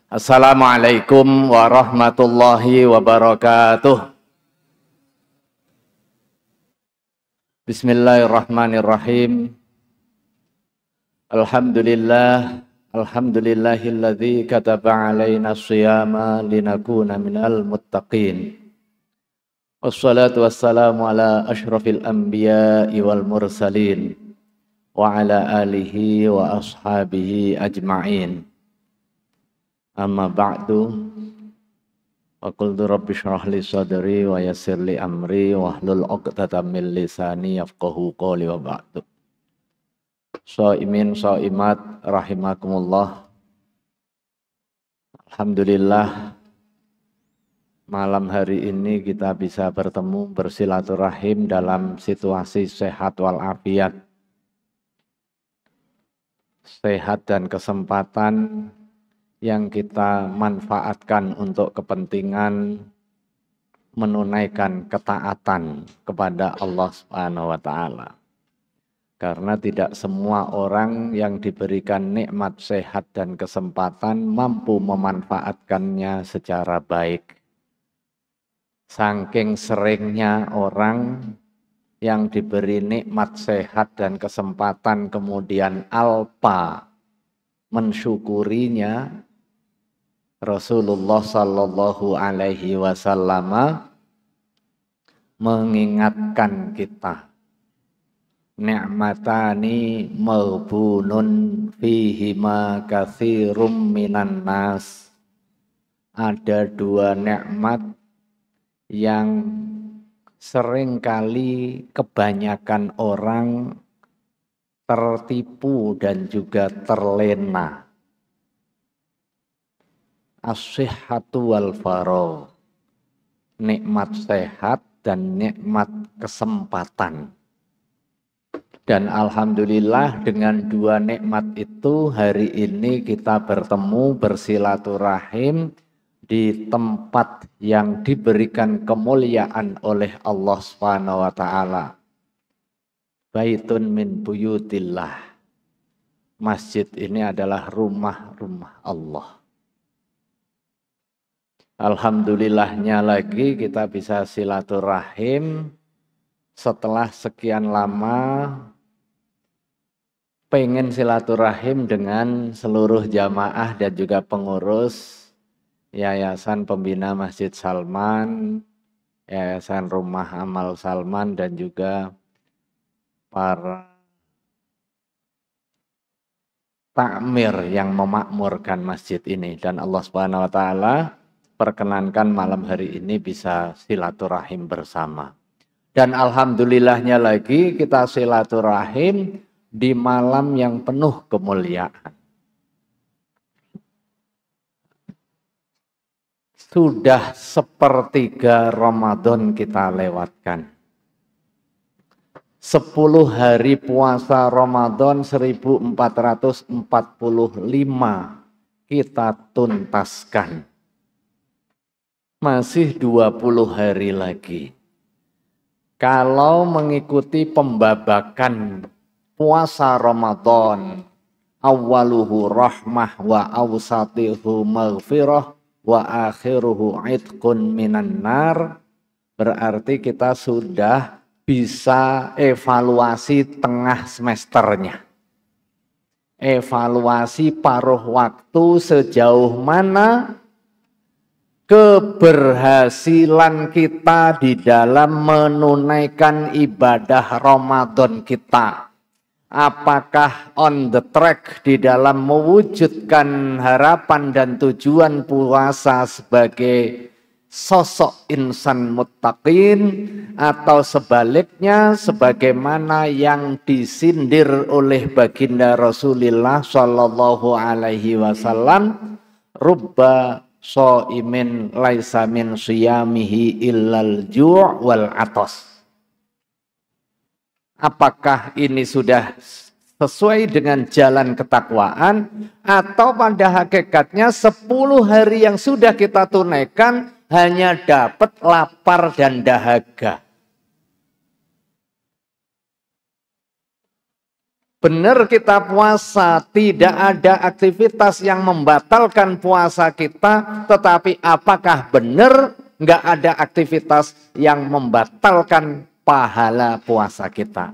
Assalamualaikum warahmatullahi wabarakatuh. Bismillahirrahmanirrahim. Alhamdulillahilladzi kataba alaina siyama linakuna minal muttaqin. Wassalatu wassalamu ala asyrafil anbiya'i wal mursalin wa ala alihi wa ashabihi ajma'in. Amma ba'du, wa qultu rabbi shrah li sadri wa yassir li amri wa hlul 'uqdatam min lisani yafqahu qawli wa ba'du. Shaimin shaimat rahimakumullah. Alhamdulillah malam hari ini kita bisa bertemu bersilaturahim dalam situasi sehat walafiat. Sehat dan kesempatan yang kita manfaatkan untuk kepentingan menunaikan ketaatan kepada Allah Subhanahu wa taala. Karena tidak semua orang yang diberikan nikmat sehat dan kesempatan mampu memanfaatkannya secara baik. Saking seringnya orang yang diberi nikmat sehat dan kesempatan kemudian alpa mensyukurinya, Rasulullah sallallahu alaihi wasallam mengingatkan kita, ni'matani maghbunun fihima katsirum minan nas. Ada dua nikmat yang seringkali kebanyakan orang tertipu dan juga terlena. As-sihhatu wal faragh, nikmat sehat dan nikmat kesempatan. Dan alhamdulillah dengan dua nikmat itu hari ini kita bertemu bersilaturahim di tempat yang diberikan kemuliaan oleh Allah Subhanahu wa taala. Baitun min buyutillah. Masjid ini adalah rumah-rumah Allah. Alhamdulillahnya lagi kita bisa silaturahim setelah sekian lama pengen silaturahim dengan seluruh jamaah dan juga pengurus Yayasan Pembina Masjid Salman, Yayasan Rumah Amal Salman dan juga para takmir yang memakmurkan masjid ini. Dan Allah Subhanahu wa taala perkenankan malam hari ini bisa silaturahim bersama. Dan alhamdulillahnya lagi kita silaturahim di malam yang penuh kemuliaan. Sudah sepertiga Ramadan kita lewatkan. 10 hari puasa Ramadan 1445 kita tuntaskan. Masih 20 hari lagi. Kalau mengikuti pembabakan puasa Ramadan, awwaluhu rahmah wa awsatihu maghfirah wa akhiruhu itqun minan nar, berarti kita sudah bisa evaluasi tengah semesternya. Evaluasi paruh waktu sejauh mana keberhasilan kita di dalam menunaikan ibadah Ramadan kita. Apakah on the track di dalam mewujudkan harapan dan tujuan puasa sebagai sosok insan muttaqin, atau sebaliknya sebagaimana yang disindir oleh baginda Rasulullah sallallahu alaihi wasallam, rubba shaimin laisa min shiyamihi illal ju' wal atas. Apakah ini sudah sesuai dengan jalan ketakwaan, atau pada hakikatnya 10 hari yang sudah kita tunaikan hanya dapat lapar dan dahaga? benar kita puasa, tidak ada aktivitas yang membatalkan puasa kita, tetapi apakah benar nggak ada aktivitas yang membatalkan pahala puasa kita?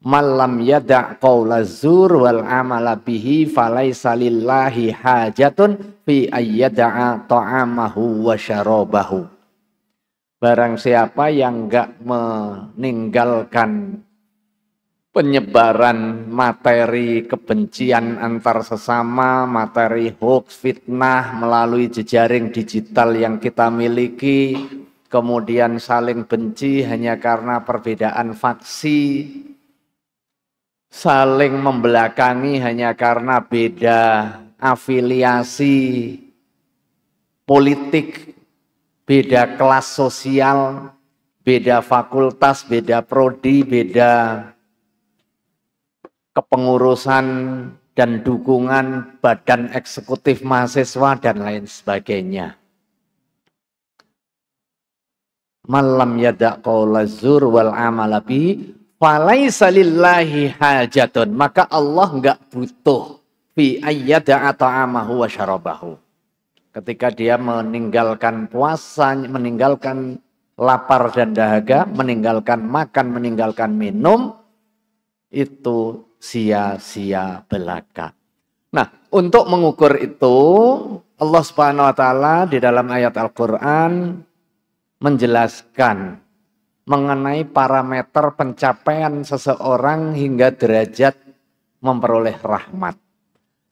Malam yada' qawla zur wal amala bihi falaisa lillahi hajatun fi ayyada'a ta'amahu wa syarabahu. Barang siapa yang enggak meninggalkan penyebaran materi kebencian antar sesama, materi hoax, fitnah melalui jejaring digital yang kita miliki, kemudian saling benci hanya karena perbedaan faksi, saling membelakangi hanya karena beda afiliasi politik, beda kelas sosial, beda fakultas, beda prodi, beda kepengurusan dan dukungan badan eksekutif mahasiswa dan lain sebagainya. Malam yada' qawla zur wal amala bihi falaisa lillahi hajatun, maka Allah enggak butuh fi ayyada'a ta'amahu wa syarabahu. Ketika dia meninggalkan puasa, meninggalkan lapar dan dahaga, meninggalkan makan, meninggalkan minum, itu sia-sia belaka. Nah, untuk mengukur itu, Allah Subhanahu wa taala di dalam ayat Al-Qur'an menjelaskan mengenai parameter pencapaian seseorang hingga derajat memperoleh rahmat.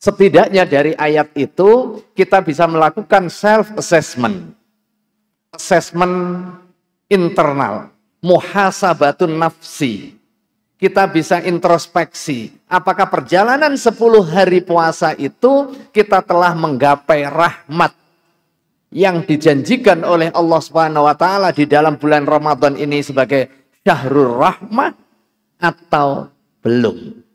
Setidaknya dari ayat itu kita bisa melakukan self-assessment. Assessment internal, muhasabatun nafsi. Kita bisa introspeksi, apakah perjalanan 10 hari puasa itu kita telah menggapai rahmat yang dijanjikan oleh Allah Subhanahu wa taala di dalam bulan Ramadan ini sebagai syahrul rahmah atau belum.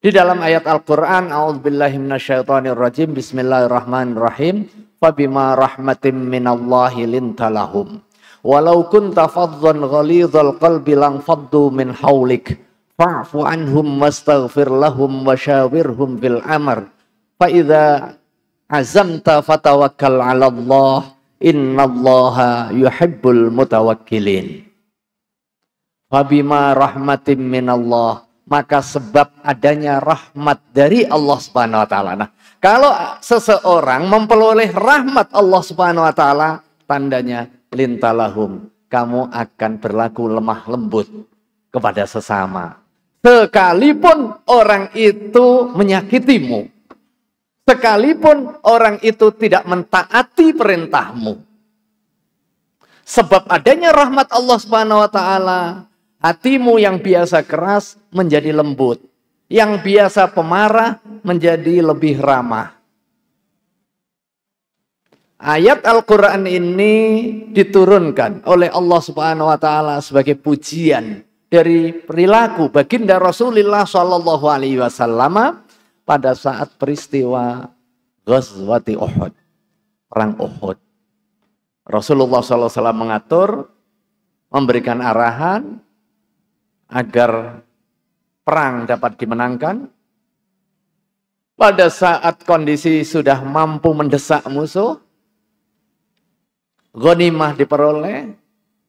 Di dalam ayat Al-Qur'an, a'udzubillahi minasyaitonirrajim, bismillahirrahmanirrahim, fabima rahmatin minallahi lintalahum walau kunta faddan ghalidhal qalbi lang faddu min haulik fa'fu anhum wastaghfir lahum wasyawirhum fil amr fa idza azamta fatawakkal 'ala Allah innallaha yuhibbul mutawakkilin. Fabima rahmatin minallah, maka sebab adanya rahmat dari Allah Subhanahu wa taala. Nah, kalau seseorang memperoleh rahmat Allah Subhanahu wa taala, tandanya lintalahum, kamu akan berlaku lemah lembut kepada sesama. Sekalipun orang itu menyakitimu, sekalipun orang itu tidak mentaati perintahmu. Sebab adanya rahmat Allah Subhanahu wa taala, hatimu yang biasa keras menjadi lembut, yang biasa pemarah menjadi lebih ramah. Ayat Al-Quran ini diturunkan oleh Allah Subhanahu wa taala sebagai pujian dari perilaku baginda Rasulullah Shallallahu alaihi wasallam pada saat peristiwa Ghazwati Uhud, perang Uhud. Rasulullah Shallallahu alaihi wasallam mengatur, memberikan arahan agar perang dapat dimenangkan. Pada saat kondisi sudah mampu mendesak musuh, ghanimah diperoleh.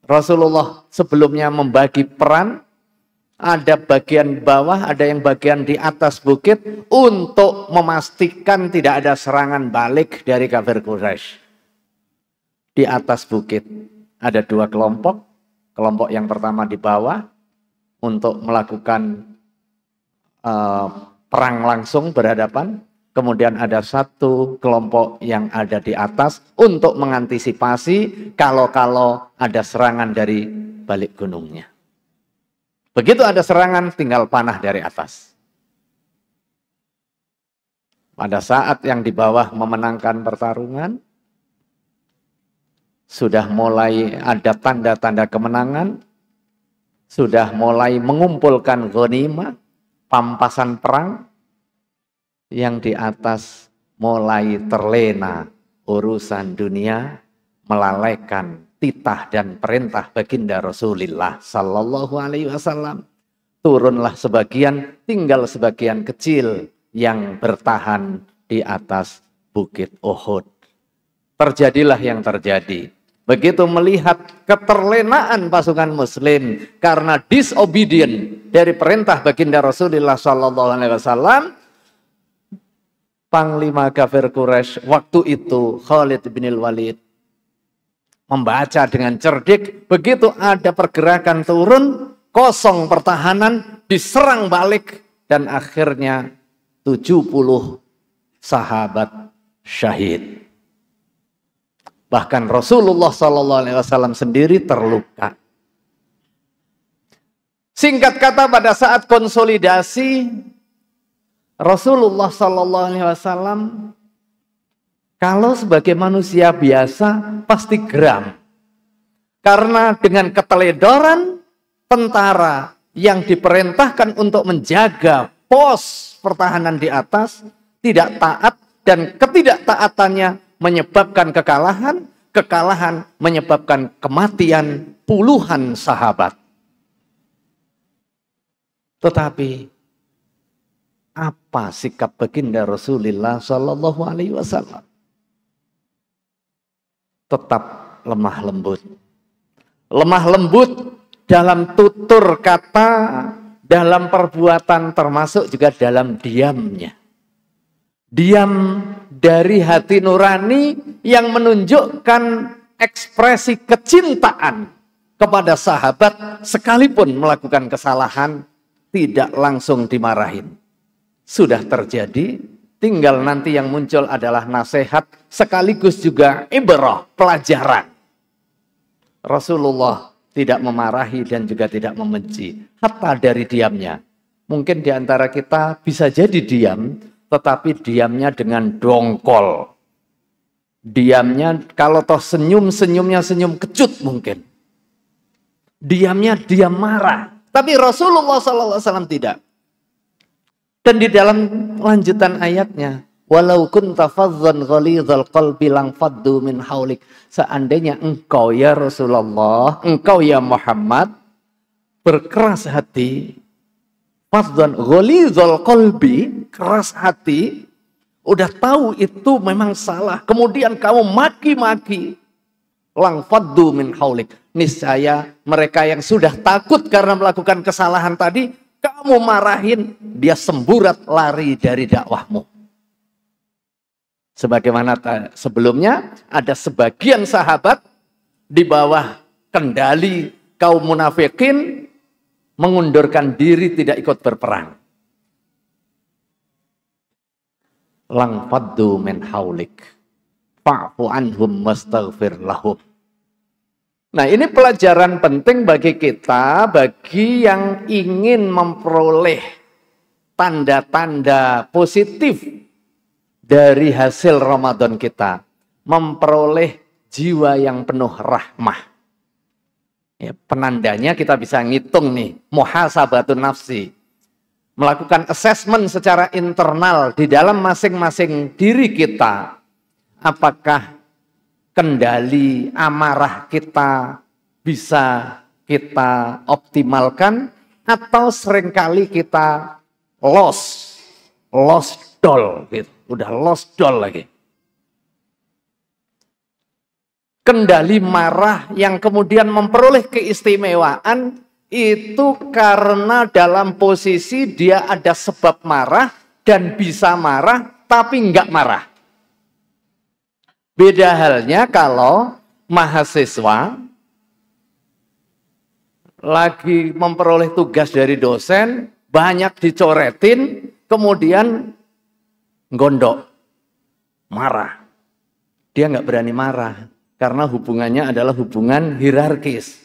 Rasulullah sebelumnya membagi peran, ada bagian bawah, ada yang bagian di atas bukit, untuk memastikan tidak ada serangan balik dari kafir Quraisy. Di atas bukit ada 2 kelompok. Kelompok yang pertama di bawah untuk melakukan perang langsung berhadapan. Kemudian ada 1 kelompok yang ada di atas untuk mengantisipasi kalau ada serangan dari balik gunungnya. Begitu ada serangan, tinggal panah dari atas. Pada saat yang di bawah memenangkan pertarungan, sudah mulai ada tanda-tanda kemenangan, sudah mulai mengumpulkan ghanimah, pampasan perang. Yang di atas mulai terlena urusan dunia, melalaikan titah dan perintah baginda Rasulullah Sallallahu alaihi wasallam. turunlah sebagian, tinggal sebagian kecil yang bertahan di atas bukit Uhud. Terjadilah yang terjadi. Begitu melihat keterlenaan pasukan muslim karena disobedient dari perintah baginda Rasulullah SAW, Panglima kafir Quraisy waktu itu Khalid bin Walid membaca dengan cerdik, begitu ada pergerakan turun, kosong pertahanan, diserang balik, dan akhirnya 70 sahabat syahid. Bahkan Rasulullah SAW sendiri terluka. Singkat kata, pada saat konsolidasi, Rasulullah SAW kalau sebagai manusia biasa pasti geram. Karena dengan keteledoran tentara yang diperintahkan untuk menjaga pos pertahanan di atas tidak taat, dan ketidaktaatannya menyebabkan kekalahan, kekalahan menyebabkan kematian puluhan sahabat. Tetapi apa sikap baginda Rasulullah Shallallahu Alaihi Wasallam? Tetap lemah lembut. Lemah lembut dalam tutur kata, dalam perbuatan, termasuk juga dalam diamnya. Diam dari hati nurani yang menunjukkan ekspresi kecintaan kepada sahabat, sekalipun melakukan kesalahan tidak langsung dimarahin. Sudah terjadi, tinggal nanti yang muncul adalah nasihat sekaligus juga ibrah, pelajaran. Rasulullah tidak memarahi dan juga tidak membenci, hatta dari diamnya. Mungkin di antara kita bisa jadi diam, tetapi diamnya dengan dongkol. Diamnya kalau toh senyum, senyumnya senyum kecut mungkin. Diamnya diam marah. Tapi Rasulullah SAW tidak. Dan di dalam lanjutan ayatnya, walau kunta fadhan ghalidhal qalbi lang faddu min haulik. Seandainya engkau ya Rasulullah, engkau ya Muhammad, berkeras hati, fadhan ghalidhal qalbi, keras hati, udah tahu itu memang salah, kemudian kamu maki-maki, lang faddu min haulik. Niscaya mereka yang sudah takut karena melakukan kesalahan tadi, kamu marahin, dia semburat lari dari dakwahmu. Sebagaimana sebelumnya ada sebagian sahabat di bawah kendali kaum munafikin mengundurkan diri, tidak ikut berperang. Lang faddu min haulik fa'fu anhum wastaghfir lahum. Nah, ini pelajaran penting bagi kita, bagi yang ingin memperoleh tanda-tanda positif dari hasil Ramadan kita, memperoleh jiwa yang penuh rahmah. Ya, penandanya kita bisa ngitung nih, muhasabatun nafsi. Melakukan assessment secara internal di dalam masing-masing diri kita. Apakah kendali amarah kita bisa kita optimalkan, atau seringkali kita lost doll gitu. Udah lost doll lagi. Kendali marah yang kemudian memperoleh keistimewaan itu karena dalam posisi dia ada sebab marah dan bisa marah tapi enggak marah. Beda halnya kalau mahasiswa lagi memperoleh tugas dari dosen, banyak dicoretin, kemudian gondok, marah. Dia nggak berani marah, karena hubungannya adalah hubungan hierarkis.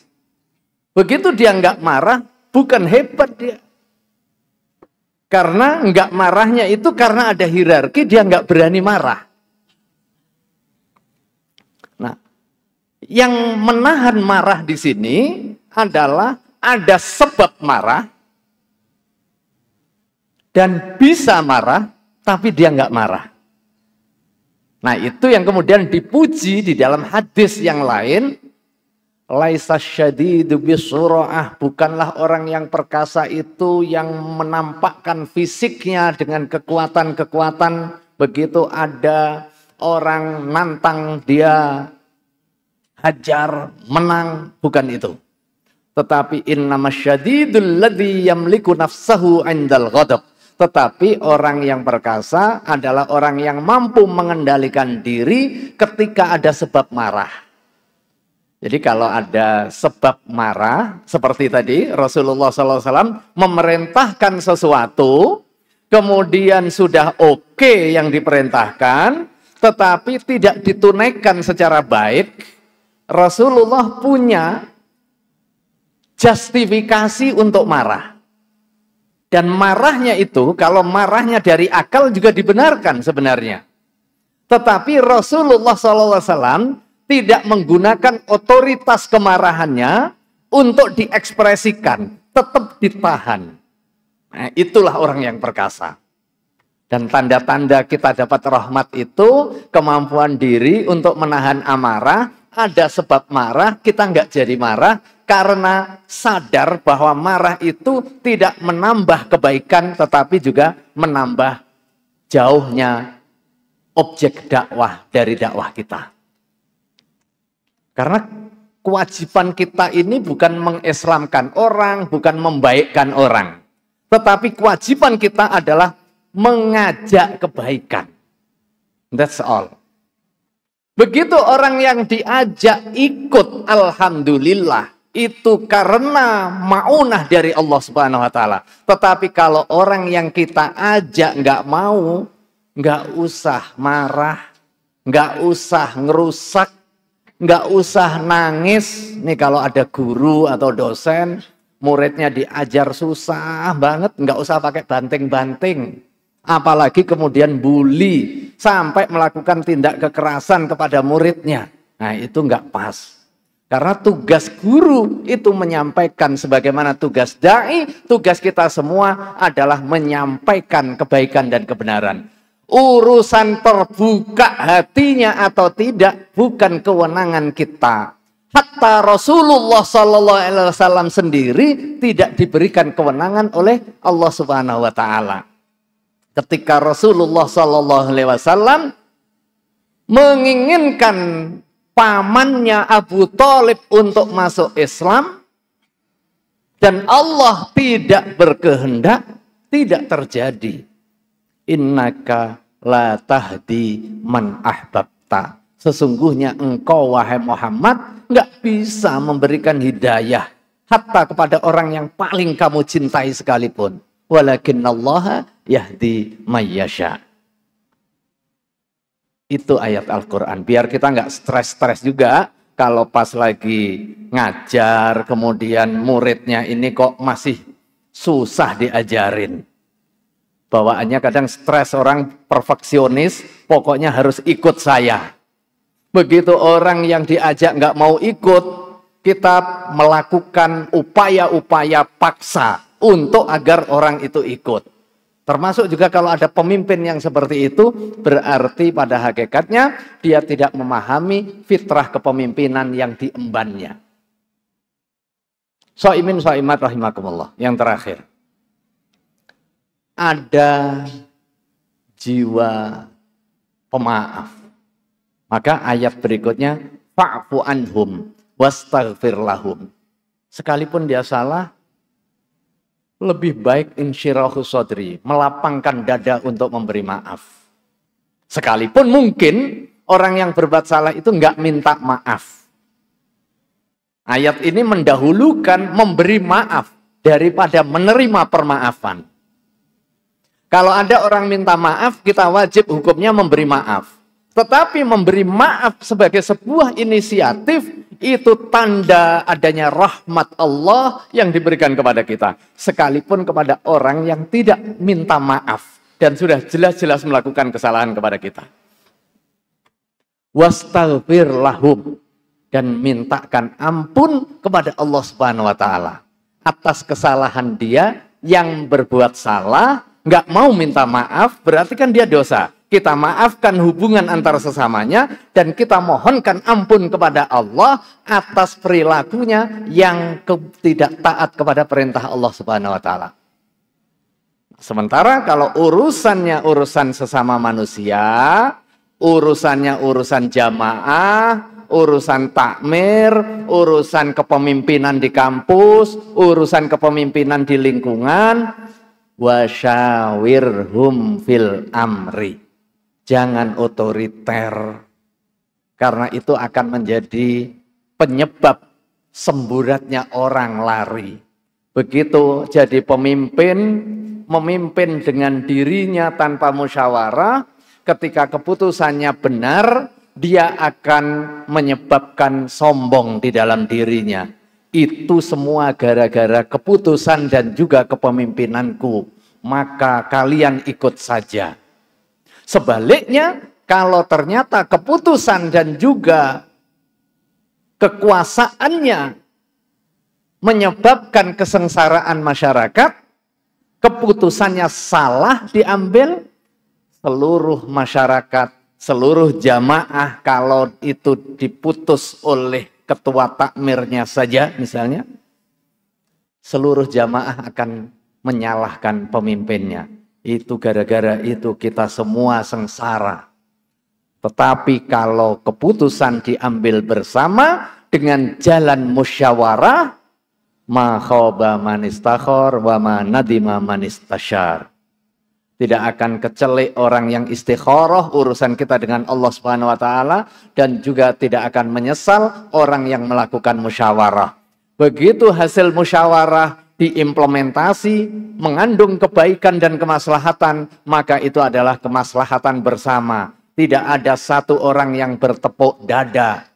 Begitu dia nggak marah, bukan hebat dia. Karena nggak marahnya itu karena ada hierarki, dia nggak berani marah. Nah, yang menahan marah di sini adalah ada sebab marah dan bisa marah, tapi dia nggak marah. Nah, itu yang kemudian dipuji di dalam hadis yang lain. Laisa syadidu bisura'ah, bukanlah orang yang perkasa itu yang menampakkan fisiknya dengan kekuatan-kekuatan. Begitu ada orang nantang dia hajar, menang, bukan itu. Tetapi innamasyadidul ladzi yamliku nafsahu 'indal ghadab. Tetapi orang yang perkasa adalah orang yang mampu mengendalikan diri ketika ada sebab marah. Jadi kalau ada sebab marah, seperti tadi Rasulullah SAW memerintahkan sesuatu, kemudian sudah oke yang diperintahkan, tetapi tidak ditunaikan secara baik, Rasulullah punya justifikasi untuk marah. Dan marahnya itu, kalau marahnya dari akal juga dibenarkan sebenarnya. Tetapi Rasulullah SAW tidak menggunakan otoritas kemarahannya untuk diekspresikan, tetap ditahan. Nah, itulah orang yang perkasa. Dan tanda-tanda kita dapat rahmat itu kemampuan diri untuk menahan amarah. Ada sebab marah, kita nggak jadi marah karena sadar bahwa marah itu tidak menambah kebaikan, tetapi juga menambah jauhnya objek dakwah dari dakwah kita. Karena kewajiban kita ini bukan mengislamkan orang, bukan membaikkan orang. Tetapi kewajiban kita adalah mengajak kebaikan. That's all. Begitu orang yang diajak ikut, alhamdulillah, itu karena maunah dari Allah Subhanahu wa taala. Tetapi kalau orang yang kita ajak nggak mau, nggak usah marah, nggak usah ngerusak, nggak usah nangis. Nih kalau ada guru atau dosen, muridnya diajar susah banget, nggak usah pakai banting-banting. Apalagi kemudian bully, sampai melakukan tindak kekerasan kepada muridnya. Nah itu nggak pas. Karena tugas guru itu menyampaikan sebagaimana tugas da'i, tugas kita semua adalah menyampaikan kebaikan dan kebenaran. Urusan terbuka hatinya atau tidak bukan kewenangan kita. Hatta Rasulullah SAW sendiri tidak diberikan kewenangan oleh Allah Subhanahu wa taala. Ketika Rasulullah SAW menginginkan pamannya Abu Thalib untuk masuk Islam dan Allah tidak berkehendak, tidak terjadi. Innaka la tahdi man ahbabta. Sesungguhnya engkau wahai Muhammad nggak bisa memberikan hidayah hatta kepada orang yang paling kamu cintai sekalipun. Walakinnallaha yahdi mayyasha. Itu ayat Al-Quran. Biar kita nggak stres-stres juga kalau pas lagi ngajar kemudian muridnya ini kok masih susah diajarin. Bawaannya kadang stres, orang perfeksionis, pokoknya harus ikut saya. Begitu orang yang diajak nggak mau ikut, kita melakukan upaya-upaya paksa untuk agar orang itu ikut. Termasuk juga kalau ada pemimpin yang seperti itu, berarti pada hakikatnya dia tidak memahami fitrah kepemimpinan yang diembannya. Shaimin shaimat rahimakumullah. Yang terakhir. Ada jiwa pemaaf. Maka ayat berikutnya fa'fu anhum wastaghfir lahum. Sekalipun dia salah, lebih baik insyirahu sodri, melapangkan dada untuk memberi maaf. Sekalipun mungkin orang yang berbuat salah itu nggak minta maaf. Ayat ini mendahulukan memberi maaf daripada menerima permaafan. Kalau ada orang minta maaf, kita wajib hukumnya memberi maaf. Tetapi memberi maaf sebagai sebuah inisiatif, itu tanda adanya rahmat Allah yang diberikan kepada kita. Sekalipun kepada orang yang tidak minta maaf. Dan sudah jelas-jelas melakukan kesalahan kepada kita. Wastaghfir lahum. Dan mintakan ampun kepada Allah Subhanahu wa taala atas kesalahan dia yang berbuat salah. Nggak mau minta maaf, berarti kan dia dosa. kita maafkan hubungan antara sesamanya, dan kita mohonkan ampun kepada Allah atas perilakunya yang tidak taat kepada perintah Allah Subhanahu wa taala. Sementara kalau urusannya urusan sesama manusia, urusannya urusan jamaah, urusan takmir, urusan kepemimpinan di kampus, urusan kepemimpinan di lingkungan, wasyawirhum fil amri. Jangan otoriter, karena itu akan menjadi penyebab semburatnya orang lari. Begitu jadi pemimpin, memimpin dengan dirinya tanpa musyawarah, ketika keputusannya benar, dia akan menyebabkan sombong di dalam dirinya. Itu semua gara-gara keputusan dan juga kepemimpinanku, maka kalian ikut saja. Sebaliknya, kalau ternyata keputusan dan juga kekuasaannya menyebabkan kesengsaraan masyarakat, keputusannya salah diambil, seluruh masyarakat, seluruh jamaah kalau itu diputus oleh ketua takmirnya saja misalnya, seluruh jamaah akan menyalahkan pemimpinnya. Itu gara-gara itu kita semua sengsara. Tetapi kalau keputusan diambil bersama dengan jalan musyawarah, ma khaba man istakhar wa ma nadima man istasyar. Tidak akan kecelek orang yang istikharah urusan kita dengan Allah Subhanahu wa taala, dan juga tidak akan menyesal orang yang melakukan musyawarah. Begitu hasil musyawarah diimplementasi, mengandung kebaikan dan kemaslahatan, maka itu adalah kemaslahatan bersama. Tidak ada satu orang yang bertepuk dada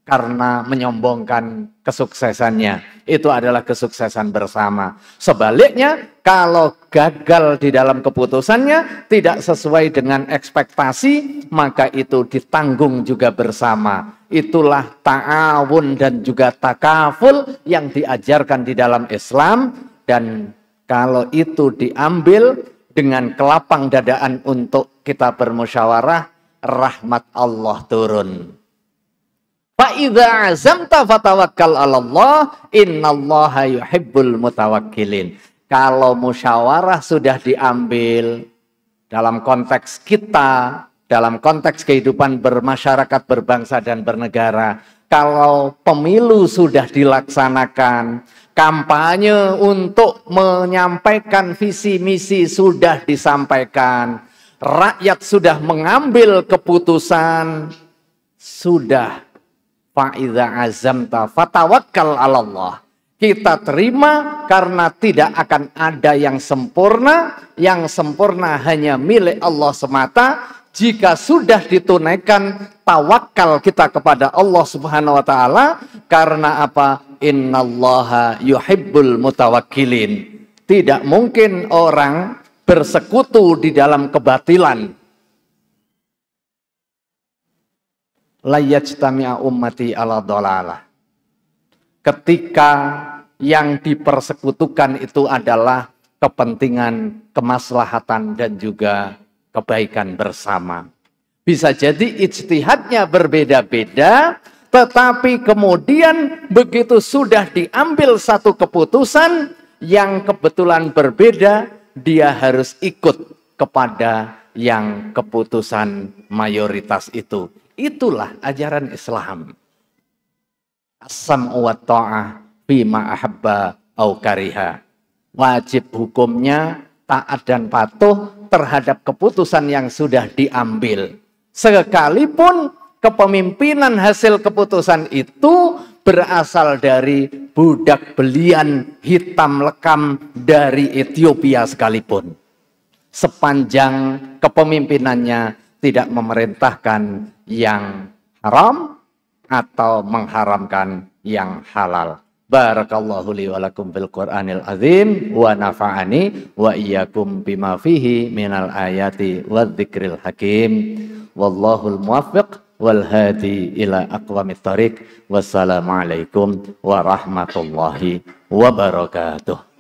karena menyombongkan kesuksesannya. Itu adalah kesuksesan bersama. Sebaliknya, kalau gagal di dalam keputusannya, tidak sesuai dengan ekspektasi, maka itu ditanggung juga bersama. Itulah ta'awun dan juga takaful yang diajarkan di dalam Islam. Dan kalau itu diambil dengan kelapang dadaan untuk kita bermusyawarah, rahmat Allah turun. Fa'idha azamta fatawakkal 'alallah, innallaha yuhibbul mutawakkilin. Kalau musyawarah sudah diambil dalam konteks kita, dalam konteks kehidupan bermasyarakat, berbangsa dan bernegara, kalau pemilu sudah dilaksanakan, kampanye untuk menyampaikan visi misi sudah disampaikan, rakyat sudah mengambil keputusan, sudah fa'idha azamta fatawakkal 'alallah. Kita terima karena tidak akan ada yang sempurna hanya milik Allah semata. Jika sudah ditunaikan tawakal kita kepada Allah Subhanahu wa taala, karena apa? Innallaha yuhibbul mutawakkilin. Tidak mungkin orang bersekutu di dalam kebatilan. La yajtami'a ummati ala dhalalah. Ketika yang dipersekutukan itu adalah kepentingan, kemaslahatan dan juga kebaikan bersama. Bisa jadi ijtihadnya berbeda-beda, tetapi kemudian begitu sudah diambil satu keputusan yang kebetulan berbeda, dia harus ikut kepada yang keputusan mayoritas itu. Itulah ajaran Islam. As-sam'u wa ta'ah bima ahabba au kariha. Wajib hukumnya taat dan patuh terhadap keputusan yang sudah diambil. Sekalipun kepemimpinan hasil keputusan itu berasal dari budak belian hitam lekam dari Ethiopia sekalipun. Sepanjang kepemimpinannya tidak memerintahkan yang haram atau mengharamkan yang halal. Barakallahu li wa lakum bil Qur'anil azim wa nafa'ani wa iyyakum bima fihi minal ayati wadh-dzikril hakim. Wallahul muwaffiq wal hadi ila aqwamit thariq. Wassalamualaikum warahmatullahi wabarakatuh.